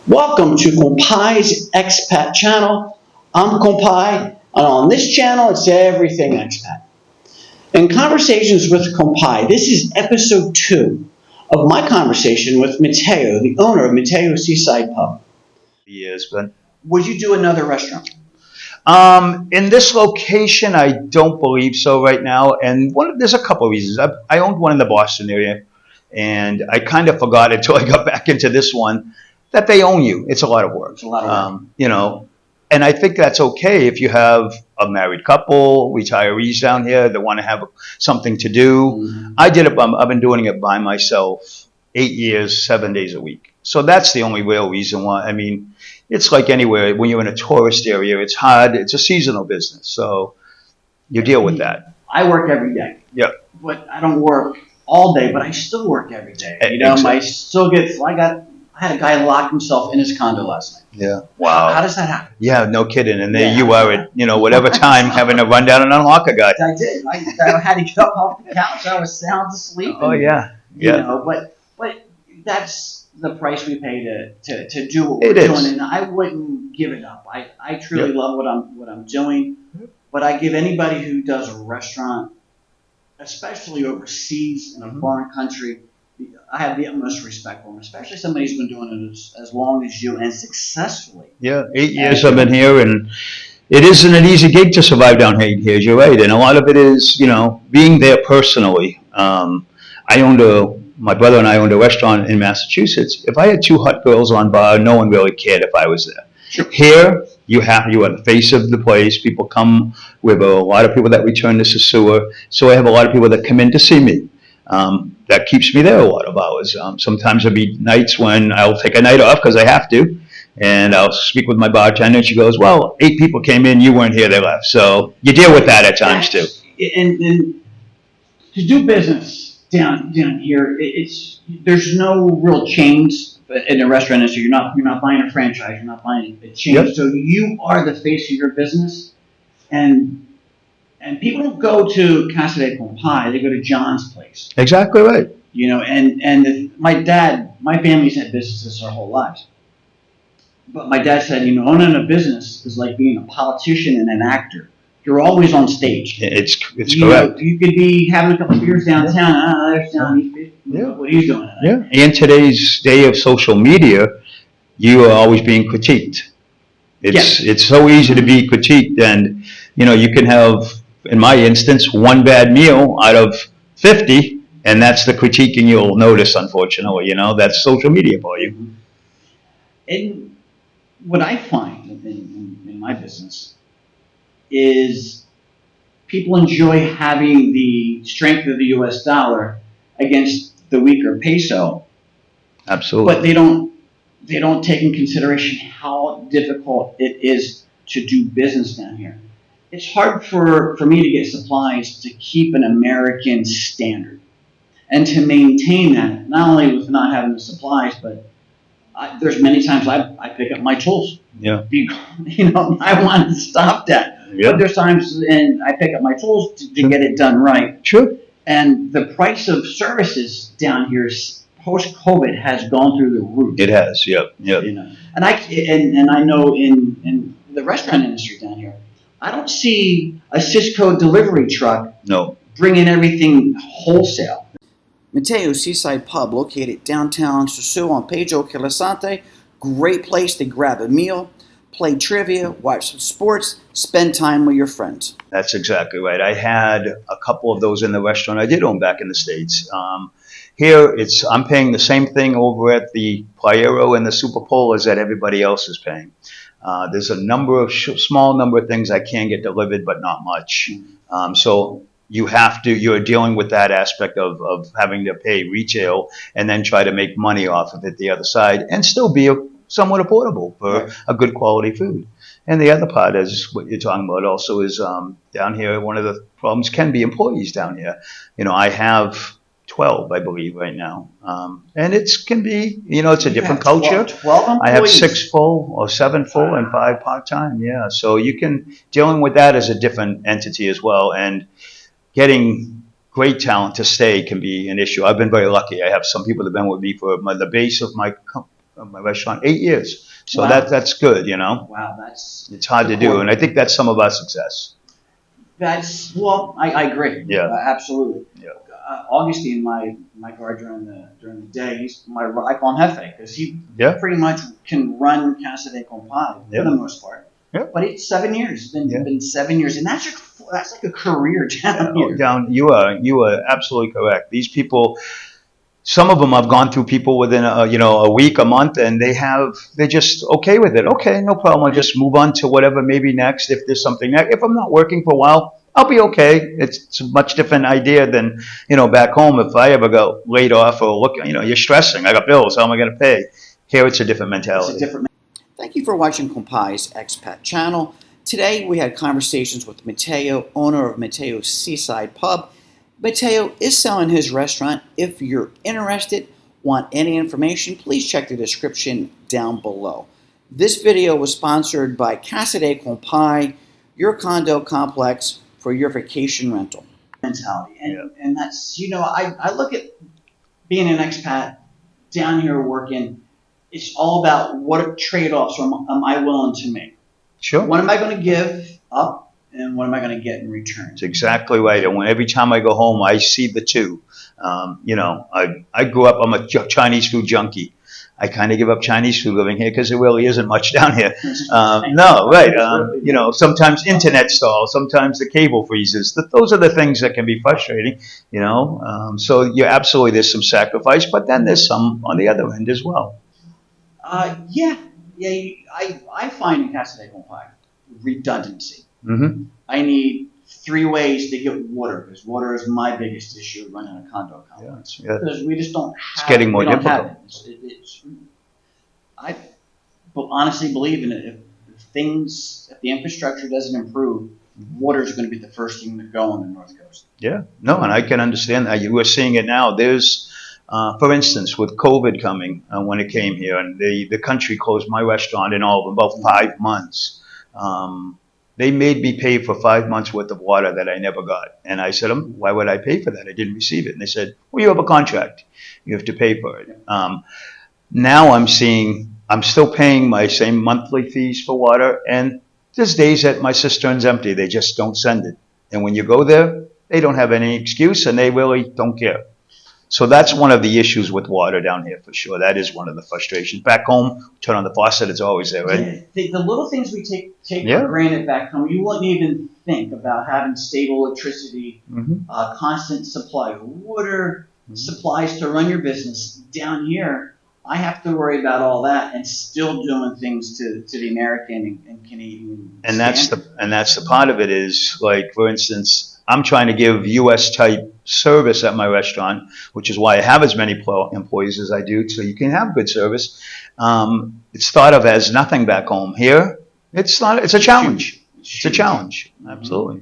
Welcome to Compai's Expat channel. I'm Compai, and on this channel it's everything expat. In Conversations with Compai, this is episode 2 of my conversation with Matteo, the owner of Matteo Seaside Pub. Years, but Would you do another restaurant? in this location, I don't believe so right now. And there's a couple of reasons. I owned one in the Boston area, and I kind of forgot until I got back into this one that they own you. It's a lot of work. It's a lot of work. And I think that's okay if you have a married couple, retirees down here that want to have something to do. Mm-hmm. I've been doing it by myself 8 years, 7 days a week. So that's the only real reason why. I mean, it's like anywhere. When you're in a tourist area, it's hard. It's a seasonal business. So you deal with that. I work every day. Yeah. But I don't work all day, but I still work every day. I had a guy lock himself in his condo last night. Yeah. Wow. How does that happen? Yeah, no kidding. And then you are at, whatever time having to run down and unlock a guy. I did. I had to get up off the couch. I was sound asleep. Oh, yeah. Yeah. But that's the price we pay to do what we're doing. And I wouldn't give it up. I truly love what I'm doing. But I give anybody who does a restaurant, especially overseas in a foreign country, I have the utmost respect for them, especially somebody who's been doing it as long as you and successfully. Yeah, 8 years I've been here, and it isn't an easy gig to survive down here. You're right, and a lot of it is, being there personally. My brother and I owned a restaurant in Massachusetts. If I had 2 hot girls on bar, no one really cared if I was there. Sure. Here, you are the face of the place. People come. We have a lot of people that return to Sosua, so I have a lot of people that come in to see me. That keeps me there a lot of hours. Sometimes there'll be nights when I'll take a night off because I have to, and I'll speak with my bartender, and she goes, well, 8 people came in, you weren't here, they left. So you deal with that at times too. And to do business down here, there's no real chains in the restaurant industry. You're not buying a franchise, you're not buying a chain. Yep. So you are the face of your business, and people don't go to Casa De Compai, they go to John's place. Exactly right. My family's had businesses our whole lives. But my dad said, owning a business is like being a politician and an actor. You're always on stage. It's correct. You could be having a couple of beers downtown. There's Johnny. What he's doing. Yeah. In today's day of social media, you are always being critiqued. It's so easy to be critiqued, and you can have, in my instance, one bad meal out of 50, and that's the critiquing you'll notice, unfortunately. That's social media for you. And what I find in my business is people enjoy having the strength of the U.S. dollar against the weaker peso. Absolutely. But they don't take in consideration how difficult it is to do business down here. It's hard for me to get supplies to keep an American standard and to maintain that, not only with not having the supplies, but there's many times I pick up my tools. Yeah. I want to stop that. Yeah. But there's times and I pick up my tools to get it done right. Sure. And the price of services down here post-COVID has gone through the roof. It has, yep. And I know in the restaurant industry down here, I don't see a Cisco delivery truck bringing everything wholesale. Matteo Seaside Pub, located downtown Sosua on Pedro Calasante. Great place to grab a meal, play trivia, watch some sports, spend time with your friends. That's exactly right. I had a couple of those in the restaurant I did own back in the States. Here, I'm paying the same thing over at the Playero and the Super Polas that everybody else is paying. There's a small number of things I can get delivered, but not much. So you're dealing with that aspect of having to pay retail and then try to make money off of it the other side and still be somewhat affordable for a good quality food. And the other part is what you're talking about also is down here, one of the problems can be employees down here. I have 12, I believe, right now. And can be, it's a different culture. 12 employees. I have 6 full or 7 full and 5 part-time, yeah. So dealing with that as a different entity as well. And getting great talent to stay can be an issue. I've been very lucky. I have some people that have been with me for the base of my my restaurant, 8 years. So Wow. that's good, you know. Wow, that's It's hard to do, and I think that's some of our success. well, I agree. Yeah. Absolutely. Yeah. Augustine, my guard during the day, he's I call him Hefe because he Yeah. pretty much can run Casa De Compai Yeah. for the most part. Yeah. But it's 7 years. It's been 7 years, and that's like a career down Oh, here. you are absolutely correct. These people, some of them I've gone through people within a week, a month, and they're just okay with it. Okay, no problem. I'll just move on to whatever maybe next. If there's something next, if I'm not working for a while, I'll be okay. It's a much different idea than back home. If I ever got laid off or look, you're stressing. I got bills. How am I going to pay? Here it's a different mentality. Thank you for watching Compai's Expat channel. Today we had conversations with Matteo, owner of Matteo's Seaside Pub. Matteo is selling his restaurant. If you're interested, want any information, please check the description down below. This video was sponsored by Casa De Compai, your condo complex for your vacation rental. Mentality. And that's, I look at being an expat down here working, it's all about what trade-offs am I willing to make. Sure. What am I going to give up, and what am I going to get in return? That's exactly right. And every time I go home, I see the two. I grew up, I'm a Chinese food junkie. I kind of give up Chinese food living here because there really isn't much down here. No, right. Sometimes internet stalls, sometimes the cable freezes. Those are the things that can be frustrating, So you're absolutely, there's some sacrifice, but then there's some on the other end as well. I find in Casa De Compai redundancy. Mm-hmm. I need 3 ways to get water, because water is my biggest issue running a condo complex. Yeah. Because we just don't have It's getting more difficult. I honestly believe in it. If the infrastructure doesn't improve, water is going to be the first thing to go on the North Coast. Yeah, no, and I can understand that. We're seeing it now. There's, for instance, with COVID coming, when it came here, and the country closed my restaurant in all of about 5 months. They made me pay for 5 months worth of water that I never got. And I said, why would I pay for that? I didn't receive it. And they said, well, you have a contract. You have to pay for it. Now I'm still paying my same monthly fees for water. And there's days that my cistern's empty. They just don't send it. And when you go there, they don't have any excuse, and they really don't care. So that's one of the issues with water down here for sure. That is one of the frustrations. Back home, turn on the faucet, it's always there, right? The little things we take for granted back home, you wouldn't even think about having stable electricity, constant supply of water, supplies to run your business. Down here, I have to worry about all that and still doing things to the American and Canadian standard. And that's the part of it is, like, for instance, I'm trying to give U.S. type service at my restaurant, which is why I have as many employees as I do, so you can have good service. It's thought of as nothing back home. Here, it's a challenge. It's a challenge. Absolutely.